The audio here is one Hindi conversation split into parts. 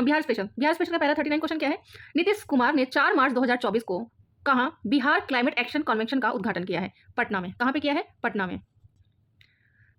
बिहार स्पेशल का पहला 39 क्वेश्चन क्या है? नीतीश कुमार ने 4 मार्च 2024 को कहाँ बिहार क्लाइमेट एक्शन कन्वेंशन का उद्घाटन किया है? पटना में। कहाँ पे किया है? पटना में।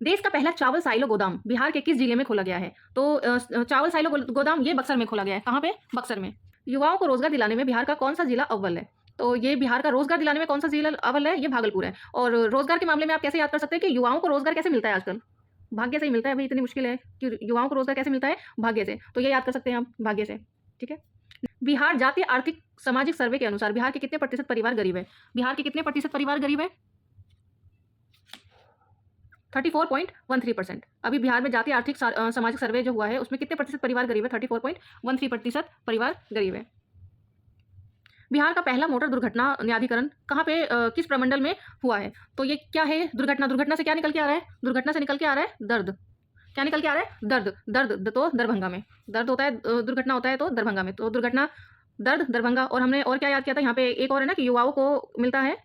देश का पहला चावल साइलो गोदाम बिहार के किस जिले में खोला गया है? तो चावल साइलो गोदाम ये बक्सर में खोला गया है। कहाँ पे? बक्सर में। युवाओं को रोजगार दिलाने में बिहार का कौन सा जिला अव्वल है? तो ये बिहार का रोजगार दिलाने में कौन सा जिला अव्वल है? ये भागलपुर है। और रोजगार के मामले में आप कैसे याद कर सकते हैं कि युवाओं को रोजगार कैसे मिलता है आजकल? भाग्य से ही मिलता है। भाई इतनी मुश्किल है कि युवाओं को रोजगार कैसे मिलता है? भाग्य से। तो ये याद कर सकते हैं आप, भाग्य से। ठीक है। बिहार जातीय आर्थिक सामाजिक सर्वे के अनुसार बिहार के कितने प्रतिशत परिवार गरीब है? बिहार के कितने प्रतिशत परिवार गरीब है? 34.13%। अभी बिहार में जातीय आर्थिक सामाजिक सर्वे जो हुआ है उसमें कितने प्रतिशत परिवार गरीब है? 34.13% परिवार गरीब है। बिहार का पहला मोटर दुर्घटना न्यायाधिकरण कहाँ पे किस प्रमंडल में हुआ है? तो ये क्या है? दुर्घटना से क्या निकल के आ रहा है? दुर्घटना से निकल के आ रहा है दर्द। क्या निकल के आ रहा है? दर्द तो दरभंगा में दर्द होता है, दुर्घटना होता है तो दरभंगा में। तो दुर्घटना दर्द दरभंगा। और हमने और क्या याद किया था? यहाँ पे एक और है ना कि युवाओं को मिलता है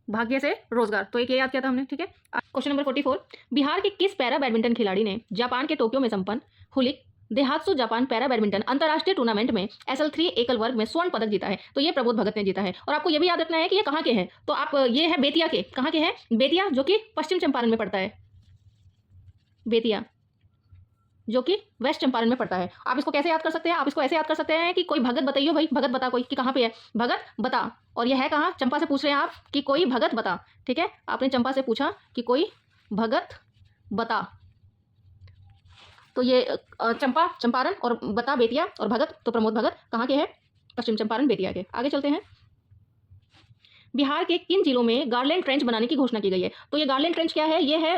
भाग्य से रोजगार। तो एक ये याद किया था हमने। ठीक है। क्वेश्चन नंबर 44, बिहार के किस पैरा बैडमिंटन खिलाड़ी ने जापान के टोक्यो में संपन्न हुलिक देहात्सु जापान पैरा बैडमिंटन अंतर्राष्ट्रीय टूर्नामेंट में SL3 एकल वर्ग में स्वर्ण पदक जीता है? तो ये प्रबोध भगत ने जीता है। और आपको ये भी याद रखना है कि ये कहाँ के हैं। तो आप ये है बेतिया के। कहाँ के हैं? बेतिया, जो कि पश्चिम चंपारण में पड़ता है। बेतिया जो कि वेस्ट चंपारण में पड़ता है। आप इसको कैसे याद कर सकते हैं? आप इसको ऐसे याद कर सकते हैं कि कोई भगत बताइए भाई, भगत बता कोई कि कहाँ पे है। भगत बता। और यह है कहाँ? चंपा से पूछ रहे हैं आप कि कोई भगत बता। ठीक है। आपने चंपा से पूछा कि कोई भगत बता। तो ये चंपा चंपारण और बता बेतिया और भगत तो प्रमोद भगत कहाँ के हैं? पश्चिम चंपारण बेतिया के। आगे चलते हैं। बिहार के किन जिलों में गार्लैंड ट्रेंच बनाने की घोषणा की गई है? तो ये गार्लैंड ट्रेंच क्या है? ये है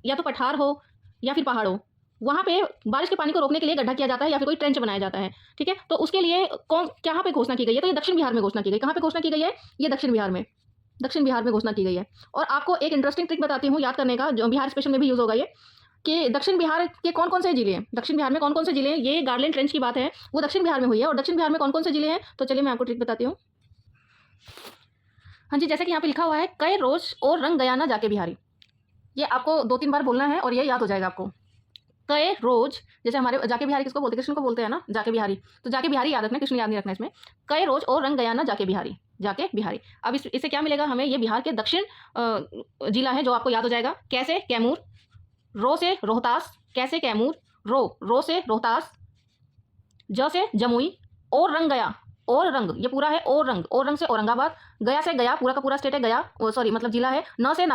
या तो पठार हो या फिर पहाड़ हो, वहाँ पे बारिश के पानी को रोकने के लिए गड्ढा किया जाता है या फिर कोई ट्रेंच बनाया जाता है। ठीक है। तो उसके लिए कहाँ पे घोषणा की गई है? तो ये दक्षिण बिहार में घोषणा की गई। कहाँ पे घोषणा की गई है? ये दक्षिण बिहार में घोषणा की गई है। और आपको एक इंटरेस्टिंग ट्रिक बताती हूँ याद करने का, जो बिहार स्पेशल में भी यूज होगा ये, कि दक्षिण बिहार के कौन कौन से जिले हैं। दक्षिण बिहार में कौन कौन से जिले हैं? ये गार्लैंड ट्रेंच की बात है, वो दक्षिण बिहार में हुई है। और दक्षिण बिहार में कौन कौन से जिले हैं? तो चलिए मैं आपको ट्रिक बताती हूँ। हाँ जी, जैसे कि यहाँ पे लिखा हुआ है, कई रोज और रंग गया ना जाके बिहारी। ये आपको 2-3 बार बोलना है और ये याद हो जाएगा आपको। कई रोज, जैसे हमारे जाके बिहारी किसको बोलते हैं? कृष्ण को बोलते हैं ना जाके बिहारी। तो जाके बिहारी याद रखना, कृष्ण याद नहीं रखना इसमें। कई रोज और रंग गया ना जाके बिहारी, जाके बिहारी। अब इससे क्या मिलेगा हमें? ये बिहार के दक्षिण जिला है जो आपको याद हो जाएगा। कैसे? कैमूर। रो से रोहतास। कैसे? कैमूर। रो से रोहतास। ज से जमुई। और रंग गया, और रंग ये पूरा है। और रंग से औरंगाबाद। गया से गया, पूरा का पूरा स्टेट है गया, सॉरी मतलब जिला है। न से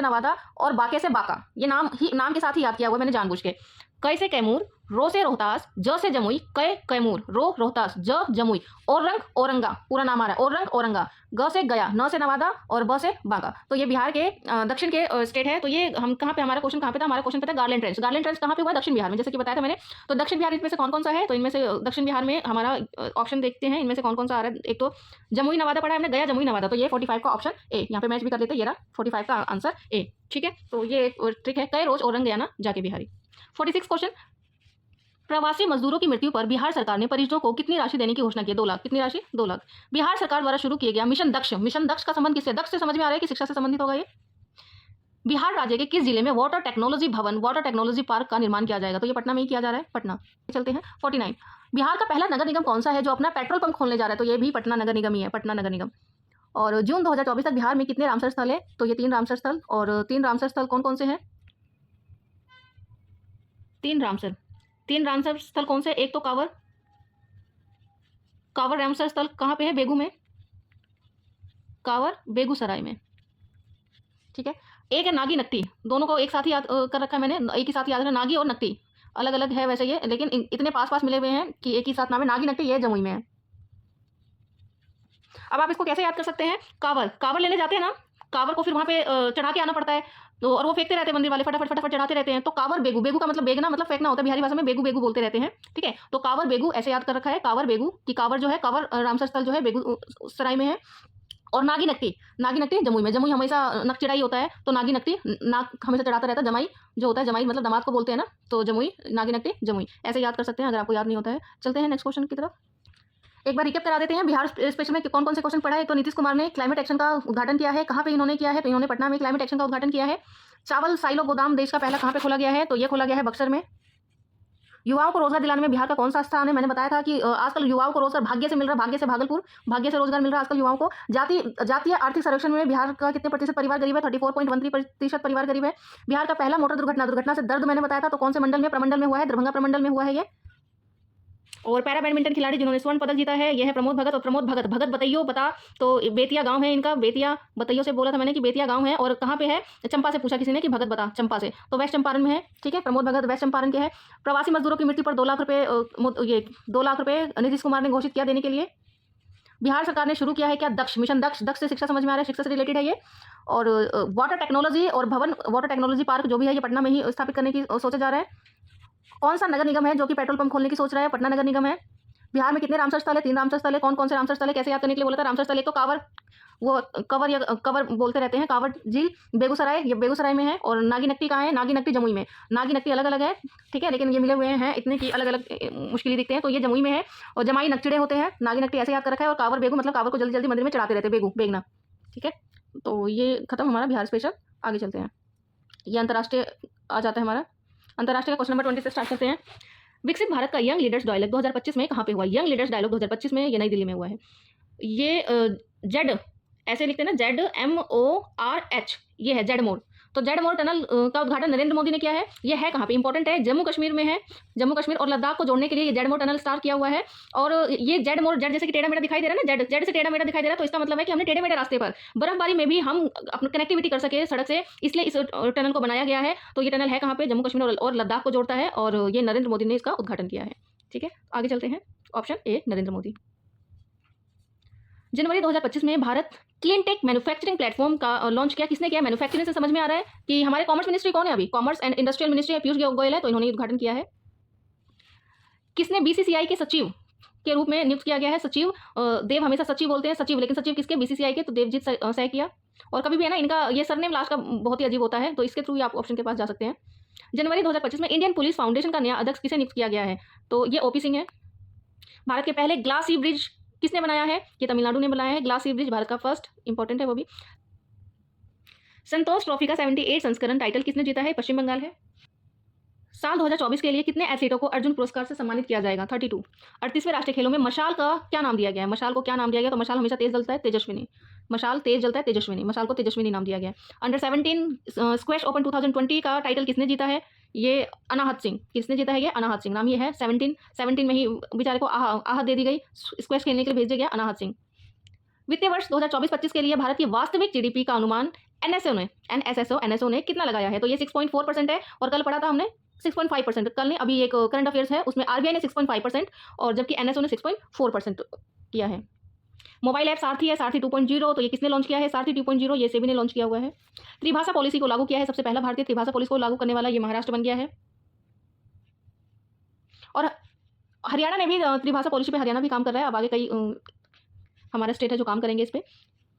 नवादा और बाके से बाका। ये नाम के साथ ही याद किया हुआ मैंने जानबूझ के। कै से कैमूर, रो से रोहतास, ज से जमुई, कैमूर, रो रोहतास, ज जमुई, और रंग औरंगा, पूरा नाम आ रहा है। और रंग औरंगा। ग से गया, न से नवादा और ब से बांका। तो ये बिहार के दक्षिण के स्टेट है। तो ये हम कहाँ पे, हमारा क्वेश्चन कहाँ पे था? हमारा क्वेश्चन पे था गार्लैंड ट्रेंच। गार्लैंड ट्रेंच कहाँ पे हुआ? दक्षिण बिहार में, जैसे कि बताया था मैंने। तो दक्षिण बिहार इसमें से कौन कौन सा है? तो इनमें से दक्षिण बिहार में हमारा ऑप्शन देखते हैं, इनमें से कौन कौन सा आ रहा है। एक तो जमुई नवादा पढ़ा है हमने, गया जमुई नवादा। तो ये 45 का ऑप्शन ए। यहाँ पे मैच भी कर लेते हैं, ये रहा 45 का आंसर ए। ठीक है। तो ये ट्रिक है, कई रोज और रंग गया ना जाके बिहारी। 46 क्वेश्चन, प्रवासी मजदूरों की मृत्यु पर बिहार सरकार ने परिजनों को कितनी राशि देने की घोषणा की? 2 लाख। कितनी राशि? 2 लाख। बिहार सरकार द्वारा शुरू किया गया मिशन दक्ष का संबंध किससे? दक्ष से समझ में आ रहा है कि शिक्षा से संबंधित होगा ये। बिहार राज्य के किस जिले में वाटर टेक्नोलॉजी पार्क का निर्माण किया जाएगा? तो ये पटना में ही किया जा रहा है, पटना। चलते हैं 49, बिहार का पहला नगर निगम कौन सा है जो अपना पेट्रोल पंप खोलने जा रहा है? तो ये भी पटना नगर निगम ही है, पटना नगर निगम। और जून 2024 तक बिहार में कितने रामसर स्थल है? तो ये 3 रामसर स्थल। और 3 रामसर स्थल कौन कौन से हैं? 3 रामसर स्थल कौन से? एक तो कावर रामसर स्थल कहाँ पे है? बेगू में, कावर बेगूसराय में। ठीक है। एक है नागी नकटी, दोनों को एक साथ ही याद कर रखा है मैंने, एक ही साथ याद है। नागी और नकटी अलग अलग है वैसे ये, लेकिन इतने पास पास मिले हुए हैं कि एक ही साथ नाम है। नागी नकटी ये जमुई में है। अब आप इसको कैसे याद कर सकते हैं? कावर लेने जाते हैं ना, कावर को फिर वहाँ पे चढ़ा के आना पड़ता है, तो और वो फेंकते रहते हैं मंदिर वाले, फटाफट चढ़ाते रहते हैं। तो कावर बेगू का मतलब बेगना मतलब फेंकना होता है, बिहारी भाषा में बेगू बोलते रहते हैं। ठीक है। तो कावर बेगू ऐसे याद कर रखा है, कावर बेगू की कावर जो है, कावर रामसर स्थल जो है बेगूसराय में है। और नागी नकटी जमुई में। जमुई हमेशा नक चढ़ाई होता है, तो नागी नकटी नाक हमेशा चढ़ाता रहता है। जमाई जो होता है, जमाई मतलब दामाद को बोलते हैं ना, तो जमुई, नागी नकटी जमुई, ऐसे याद कर सकते हैं अगर आपको याद नहीं होता है। चलते हैं नेक्स्ट क्वेश्चन की तरफ। एक बार रिकैप करा देते हैं बिहार स्पेशल में कौन कौन से क्वेश्चन पढ़ा है। तो नीतीश कुमार ने क्लाइमेट एक्शन का उद्घाटन किया है। कहाँ पे इन्होंने किया है? तो इन्होंने पटना में क्लाइमेट एक्शन का उद्घाटन किया है। चावल साइलो गोदाम देश का पहला कहाँ पे खोला गया है? तो ये खोला गया है बक्सर में। युवाओं को रोजगार दिलाने में बिहार का कौन सा स्थान है? मैंने बताया था कि आजकल युवाओं को रोजगार भाग्य से मिल रहा है, भाग्य से भागलपुर, भाग्य से रोजगार मिल रहा है आजकल युवाओं को। जातीय आर्थिक सर्वेक्षण में बिहार का कितने प्रतिशत परिवार गरीब है? 34.13% परिवार गरीब है। बिहार का पहला मोटर दुर्घटना से दर्द मैंने बताया था, तो कौन से मंडल में, प्रमंडल में हुआ है? दरभंगा प्रमंडल में हुआ है ये। और पैरा बैडमिंटन खिलाड़ी जिन्होंने स्वर्ण पदक जीता है ये है प्रमोद भगत। और प्रमोद भगत, भगत बताइयो बता, तो बेतिया गांव है इनका, बेतिया बताइयो से बोला था मैंने कि बेतिया गांव है। और कहाँ पे है? चंपा से पूछा किसी ने कि भगत बता, चंपा से, तो वेस्ट चंपारण में है। ठीक है, प्रमोद भगत वेस्ट चंपारण के हैं। प्रवासी मजदूरों की मृत्यु पर 2 लाख रुपए, ये 2 लाख रुपए नीतीश कुमार ने घोषित किया देने के लिए। बिहार सरकार ने शुरू किया है क्या? दक्ष मिशन। दक्ष से शिक्षा समझ में आ रहा है, शिक्षा से रिलेटेड है ये। और वाटर टेक्नोलॉजी और भवन वाटर टेक्नोलॉजी पार्क जो भी है ये पटना में ही स्थापित करने की सोचा जा रहा है। कौन सा नगर निगम है जो कि पेट्रोल पंप खोलने की सोच रहा है? पटना नगर निगम है। बिहार में कितने रामसर स्थल है? 3 रामसर स्थल है। कौन कौन से रामसर स्थल है? कैसे याद करने के लिए बोला था? रामसर स्थल एक तो कांवर, वो कवर या कवर बोलते रहते हैं, कांवर झील बेगूसराय, ये बेगूसराय में है। और नागीनट्टी कहाँ है? नागीनट्टी जमुई में। नागीनट्टी अलग अलग है, ठीक है, लेकिन ये मिले हुए हैं इतने की अलग अलग मुश्किल दिखते हैं, तो ये जमुई में है। और जमाई नकचिड़े होते हैं, नागीनट्टी ऐसे याद कर रखा है। और कांवर बेगू मतलब कांवर को जल्दी जल्दी मंदिर में चढ़ाते रहते हैं, बेगू बेगना। ठीक है, तो ये खत्म हमारा बिहार स्पेशल। आगे चलते हैं, ये अंतर्राष्ट्रीय आ जाता है हमारा। अंतर्राष्ट्रीय का क्वेश्चन नंबर 20 से स्टार्ट करते हैं। विकसित भारत का यंग लीडर्स डायलॉग 2025 में कहाँ पे हुआ? यंग लीडर्स डायलॉग 2025 में ये नई दिल्ली में हुआ है। ये जेड ऐसे लिखते हैं ना, ZMORH, ये है जेड मोर। तो जेड मोर टनल का उद्घाटन नरेंद्र मोदी ने किया है। ये है कहाँ पे? इंपॉर्टेंट है, जम्मू कश्मीर में है। जम्मू कश्मीर और लद्दाख को जोड़ने के लिए ये जेड मोर टनल स्टार्ट किया हुआ है। और ये जेड मोर, जेड जैसे कि टेढ़ा मेढ़ा दिखाई दे रहा है ना, जेड से टेढ़ा मेढ़ा दिखाई दे रहा है, तो इसका मतलब है कि हमने टेढ़े मेढ़े रास्ते पर बर्फबारी में भी हम अपनी कनेक्टिविटी कर सके सड़क से, इसलिए इस टनल को बनाया गया है। तो ये टनल है कहाँ पे? जम्मू कश्मीर और लद्दाख को जोड़ता है। और ये नरेंद्र मोदी ने इसका उद्घाटन किया है। ठीक है, आगे चलते हैं। Option A Narendra Modi. जनवरी 2025 में Bharat clean tech manufacturing platform का लॉन्च किया। किसने किया? मैन्युफैक्चरिंग से समझ में आ रहा है कि हमारे कॉमर्स मिनिस्ट्री कौन है अभी? कॉमर्स एंड इंडस्ट्रियल मिनिस्ट्री है, पीयूष गोयल है, तो इन्होंने उद्घाटन किया है। किसने बीसीसीआई के सचिव के रूप में नियुक्त किया गया है? सचिव देव, हमेशा सचिव बोलते हैं, सचिव, लेकिन सचिव किसके? बीसीसीआई के, तो देवजीत सैकिया। और कभी भी है ना, इनका ये सरनेम लास्ट का बहुत ही अजीब होता है, तो इसके थ्रू आप ऑप्शन के पास जा सकते हैं। जनवरी 2025 में इंडियन पुलिस फाउंडेशन का नया अध्यक्ष किसे नियुक्त किया गया है? तो ये ओपी सिंह है। भारत के पहले ग्लास सी ब्रिज किसने बनाया है? ये तमिलनाडु ने बनाया है। ग्लास सी ब्रिज भारत का फर्स्ट, इंपॉर्टेंट है वो भी। संतोष ट्रॉफी का 78 संस्करण टाइटल किसने जीता है? पश्चिम बंगाल है। साल 2024 के लिए कितने एथलीटों को अर्जुन पुरस्कार से सम्मानित किया जाएगा? 32। 38वें राष्ट्रीय खेलों में मशाल का क्या नाम दिया गया है? मशाल को क्या नाम दिया गया? तो मशाल हमेशा तेज जलता है, तेजस्विनी। मशाल तेज जलता है, तेजस्विनी। मशाल को तेजस्विनी नाम दिया गया है। अंडर 17 स्क्वैश ओपन 2020 का टाइटल किसने जीता है? ये अनाहत सिंह। किसने जीता है? ये अनाहत सिंह, नाम ये है। 17 में ही बेचारे को आहत दे दी गई, स्क्वैश खेलने के लिए भेज दिया गया अनाहत सिंह। वित्तीय वर्ष 2024-25 के लिए भारत की वास्तविक जीडीपी का अनुमान एनएसओ ने कितना लगाया है? तो ये 6.4% है। और कल पढ़ा था हमने 6.5%। कल ने, अभी एक करंट अफेयर्स है उसमें आरबीआई ने 6.5% और जबकि एनएसओ ने 6.4% किया है। मोबाइल ऐप सारथी है, सारथी 2.0, तो ये किसने लॉन्च किया है? सारथी 2.0 ये सेबी ने लॉन्च किया हुआ है। त्रिभाषा पॉलिसी को लागू किया है, सबसे पहला भारतीय त्रिभाषा पॉलिसी को लागू करने वाला ये महाराष्ट्र बन गया है। और हरियाणा ने भी त्रिभाषा पॉलिसी पे हरियाणा भी काम कर रहा है। अब आगे कई हमारा स्टेट है जो काम करेंगे इस पर।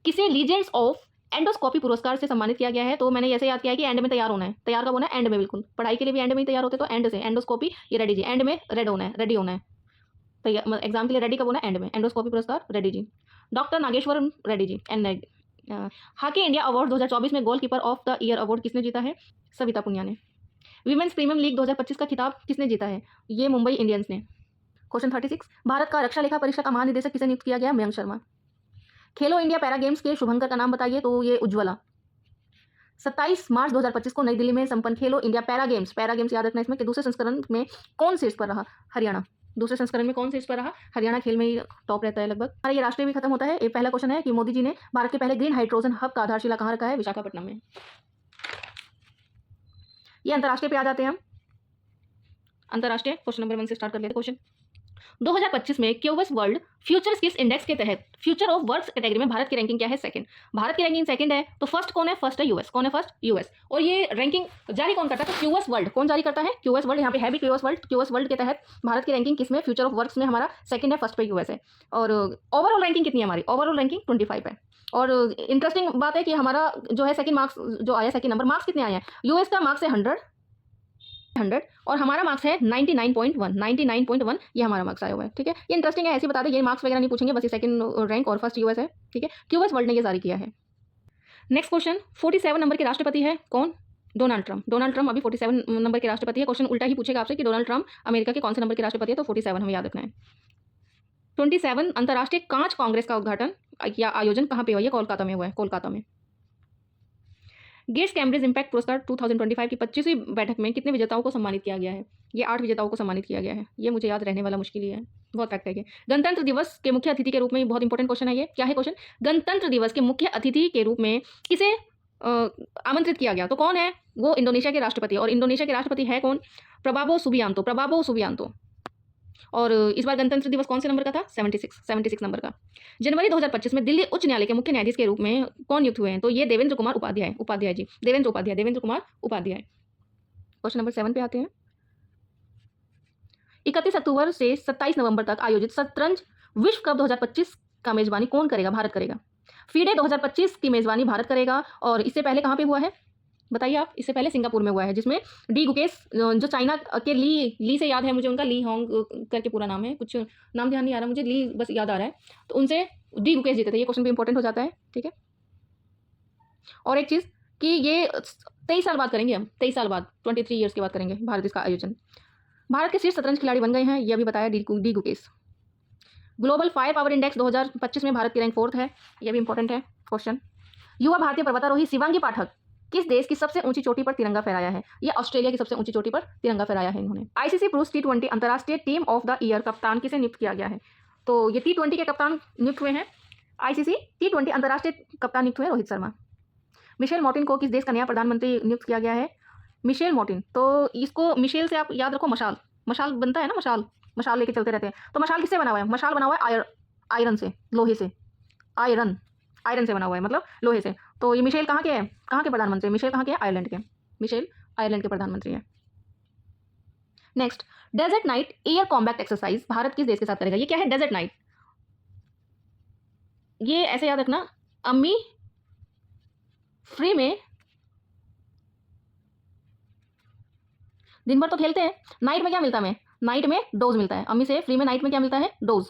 किसे लीजेंड्स ऑफ एंडोस्कोपी पुरस्कार से सम्मानित किया गया है? तो मैंने ऐसे याद किया है कि एंड में तैयार होना है। तैयार कब होना है? एंड में, बिल्कुल। पढ़ाई के लिए भी एंड में ही तैयार होते, तो एंड से एंडोस्कोपी, ये रेडी जी, एंड में रेड होना है, रेडी होना है। तैयार एग्जाम के लिए रेडी कब होना है? एंड में। एंडोस्कोपी पुरस्कार Reddy ji, doctor Nageshwar Reddy ji. And hockey India award 2024 में goalkeeper of the year award किसने जीता है? सविता पुनिया ने। विमेंस प्रीमियम लीग 2025 का खिताब किसने जीता है? ये मुंबई इंडियंस ने। क्वेश्चन 36, भारत का रक्षा लेखा परीक्षा का महानिदेशक किसे नियुक्त किया गया? मयंक शर्मा। खेलो इंडिया पैरा गेम्स के शुभंकर का नाम बताइए? तो ये उज्ज्वला। 27 मार्च 2025 को नई दिल्ली में संपन्न खेलो इंडिया पैरा गेम्स याद रखना इसमें कि दूसरे संस्करण में कौन शीर्ष पर रहा? हरियाणा। दूसरे संस्करण में कौन शीर्ष पर रहा? हरियाणा खेल में ही टॉप रहता है लगभग। हमारा ये राष्ट्रीय भी खत्म होता है। एक पहला क्वेश्चन है कि मोदी जी ने भारत के पहले ग्रीन हाइड्रोजन हब का आधारशिला कहाँ रखा है? विशाखापट्टनम में। ये अंतर्राष्ट्रीय पे आ जाते हैं हम। अंतर्राष्ट्रीय क्वेश्चन नंबर 1 से स्टार्ट कर लेते हैं क्वेश्चन। 2025 में क्यूबस वर्ल्ड फ्यूचर स्किल्स इंडेक्स के तहत फ्यूचर ऑफ वर्क्स कैटेगरी में भारत की रैंकिंग क्या है? सेकंड। भारत की रैंकिंग सेकंड है, तो फर्स्ट कौन है? फर्स्ट है यूएस। कौन है फर्स्ट? यूएस। और ये रैंकिंग जारी कौन करता है? तो क्यूएस वर्ल्ड। कौन जारी करता है? QS world. यहाँ पे है भी क्यूएस वर्ल्ड। क्यूएस वर्ल्ड के तहत भारत की रैंकिंग किसमें? फ्यूचर ऑफ वर्क्स में हमारा सेकंड है, फर्स्ट पे यूएस है। और ओवरऑल रैंकिंग कितनी है हमारी? ओवरऑल रैंकिंग 25 है। और इंटरेस्टिंग बात है कि हमारा जो है सेकंड मार्क्स जो आया, सेकंड नंबर मार्क्स कितने आए हैं? यूएस का मार्क्स है 100 और हमारा मार्क्स है 99.1 ये हमारा मार्क्स आया हुआ है। ठीक है, ये इंटरेस्टिंग है, ऐसे बता दें, ये मार्क्स वगैरह नहीं पूछेंगे, बस ये सेकंड रैंक और फर्स्ट यूएस है। ठीक है, क्यूएस वर्ल्ड ने ये जारी किया है। नेक्स्ट क्वेश्चन, 47 नंबर के राष्ट्रपति है कौन? डोनाल्ड ट्रम्प अभी 47 नंबर के राष्ट्रपति है। क्वेश्चन उल्टा ही पूछेगा आपसे कि डोनाल्ड ट्रम्प अमेरिका के कौन से नंबर के राष्ट्रपति है, तो 47 हमें याद रखना है। 27 अंतर्राष्ट्रीय कांच कांग्रेस का उद्घाटन या आयोजन कहाँ पे हुआ है? कोलकाता में हुआ है, कोलकाता में। गेट्स कैम्ब्रिज इम्पैक्ट पुरस्कार 2025 की 25वीं बैठक में कितने विजेताओं को सम्मानित किया गया है? ये 8 विजेताओं को सम्मानित किया गया है। ये मुझे याद रहने वाला मुश्किल ही है, बहुत फैक्ट है ये। गणतंत्र दिवस के मुख्य अतिथि के रूप में, बहुत इंपॉर्टेंट क्वेश्चन है ये। क्या है क्वेश्चन? गणतंत्र दिवस के मुख्य अतिथि के रूप में किसे आमंत्रित किया गया? तो कौन है वो? इंडोनेशिया के राष्ट्रपति। और इंडोनेशिया के राष्ट्रपति है कौन? प्रबावो सुबियांतो। और इस बार गणतंत्र दिवस कौन से नंबर का था? 76 नंबर का। जनवरी 2025 में दिल्ली उच्च न्यायालय के मुख्य न्यायाधीश के रूप में कौन नियुक्त हुए हैं? तो ये देवेंद्र कुमार उपाध्याय जी, देवेंद्र कुमार उपाध्याय। क्वेश्चन नंबर 7 पे आते हैं। 31 अक्टूबर से 27 नवंबर तक आयोजित शतरंज विश्व कप 2025 का मेजबानी कौन करेगा? भारत करेगा। फीडे 2025 की मेजबानी भारत करेगा। और इससे पहले कहाँ पे हुआ है बताइए आप? इससे पहले सिंगापुर में हुआ है, जिसमें डी गुकेश, जो चाइना के ली से याद है मुझे, उनका ली होंग करके पूरा नाम है, कुछ नाम ध्यान नहीं आ रहा मुझे, ली बस याद आ रहा है, तो उनसे डी गुकेश जीते थे। ये क्वेश्चन भी इंपॉर्टेंट हो जाता है, ठीक है। और एक चीज़ कि ये 23 साल बाद करेंगे हम, 23 साल बाद, 23 ईयर्स के बाद करेंगे भारत इसका आयोजन। भारत के शीर्ष शतरंज खिलाड़ी बन गए हैं, ये भी बताया D Gukesh. Global fire power index 2025 में भारत की रैंक 4th है, ये भी इंपॉर्टेंट है क्वेश्चन। युवा भारतीय पर्वतारोही शिवांगी पाठक किस देश की सबसे ऊंची चोटी पर तिरंगा फहराया है? ये ऑस्ट्रेलिया की सबसे ऊंची चोटी पर तिरंगा फहराया है इन्होंने। आईसीसी पुरुष T20 अंतर्राष्ट्रीय टीम ऑफ द ईयर कप्तान किसे नियुक्त किया गया है? तो ये T20 के कप्तान नियुक्त हुए हैं, आईसीसी T20 अंतर्राष्ट्रीय कप्तान नियुक्त हुए रोहित शर्मा। मिशेल मॉर्टिन को किस देश का नया प्रधानमंत्री नियुक्त किया गया है? मिशेल मॉर्टिन, तो इसको मिशेल से आप याद रखो, मशाल बनता है ना, मशाल लेके चलते रहते हैं, तो मशाल किससे बना हुआ है? मशाल बना हुआ है आयरन से, लोहे से, आयरन से बना हुआ है, मतलब लोहे से। तो ये मिशेल कहाँ के हैं? कहाँ के प्रधानमंत्री? मिशेल कहाँ के हैं? आयरलैंड के। मिशेल आयरलैंड के प्रधानमंत्री हैं। Next, desert knight air combat exercise Bharat किस देश के साथ करेगा? ये क्या है डेजर्ट नाइट? ये ऐसे याद रखना, अम्मी फ्री में दिन भर तो खेलते हैं, नाइट में क्या मिलता है हमें? नाइट में डोज मिलता है। अम्मी से फ्री में नाइट में क्या मिलता है? डोज।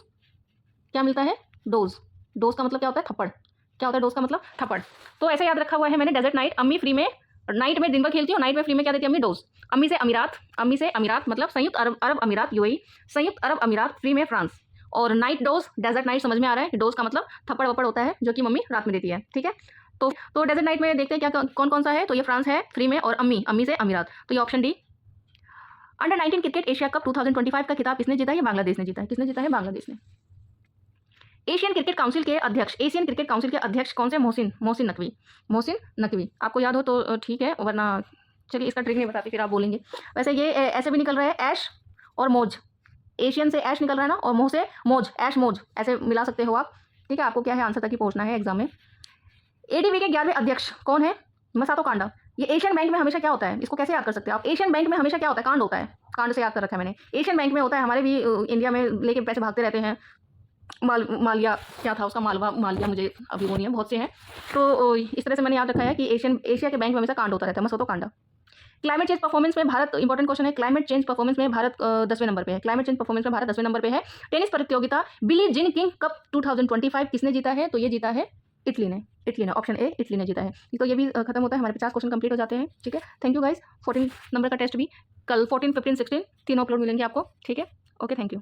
क्या मिलता है? डोज। डोज का मतलब क्या होता है? थप्पड़। क्या होता है डोज का मतलब? थप्पड़। तो ऐसे याद रखा हुआ है मैंने, डेजर्ट नाइट, अम्मी फ्री में नाइट में दिन भर खेलती हूँ, नाइट में फ्री में क्या देती है अम्मी? डोज। अम्मी से अमीरात मतलब संयुक्त अरब अमीरात, यूएई, संयुक्त अरब अमीरात, फ्री में फ्रांस। और नाइट डोज, डेजर्ट नाइट समझ में आ रहा है, डोज का मतलब थप्पड़ वप्पड़ होता है जो कि मम्मी रात में देती है, ठीक है। तो डेजर्ट नाइट में देखते हैं क्या कौन कौन सा है। तो ये फ्रांस है फ्री में, और अम्मी से अमीरात, तो ये option D. Under 19 cricket Asia cup 2025 का खिताब किसने जीता है? बांग्लादेश ने जीता है। किसने जीता है? बांग्लादेश ने। एशियन क्रिकेट काउंसिल के अध्यक्ष कौन से? मोहसिन नकवी। आपको याद हो तो ठीक है, वरना चलिए इसका ट्रिक नहीं बताती, फिर आप बोलेंगे। वैसे ये ऐसे भी निकल रहा है, ऐश और मौज। एशियन से ऐश निकल रहा है ना, और मोह से मौज, ऐश मौज ऐसे मिला सकते हो आप, ठीक है। आपको क्या है, आंसर तक ही पहुंचना है एग्जाम में। एडीबी के 11वें अध्यक्ष कौन है? मसातो कांडा। ये एशियन बैंक में हमेशा क्या होता है, इसको कैसे याद कर सकते हैं आप? एशियन बैंक में हमेशा क्या होता है? कांड होता है। कांड से याद कर रखा है मैंने। एशियन बैंक में होता है, हमारे भी इंडिया में लेके पैसे भागते रहते हैं। मालिया क्या था उसका? मालिया मुझे अभी वो नहीं है, बहुत से हैं। तो इस तरह से मैंने याद रखा है कि एशिया के बैंक में हमेशा कांड होता रहता है, मसोतो कांडा। क्लाइमेट चेंज परफॉर्मेंस में भारत, इंपॉर्टेंट क्वेश्चन है, क्लाइमेट चेंज परफॉर्मेंस में भारत 10वें नंबर पे है। क्लाइमेट चेंज परफॉर्मेंस में भारत 10वें नंबर पे है। टेनिस प्रतियोगिता बिली जीन किंग कप 2025 किसने जीता है? तो ये जीता है इटली ने, ऑप्शन ए, इटली ने जीता है। तो ये भी खत्म होता है, हमारे 50 क्वेश्चन कंप्लीट हो जाते हैं, ठीक है। Thank you guys. 14 नंबर का टेस्ट भी कल 14, 15, 16 तीनों अपलोड मिलेंगे आपको, ठीक है। Okay, thank you.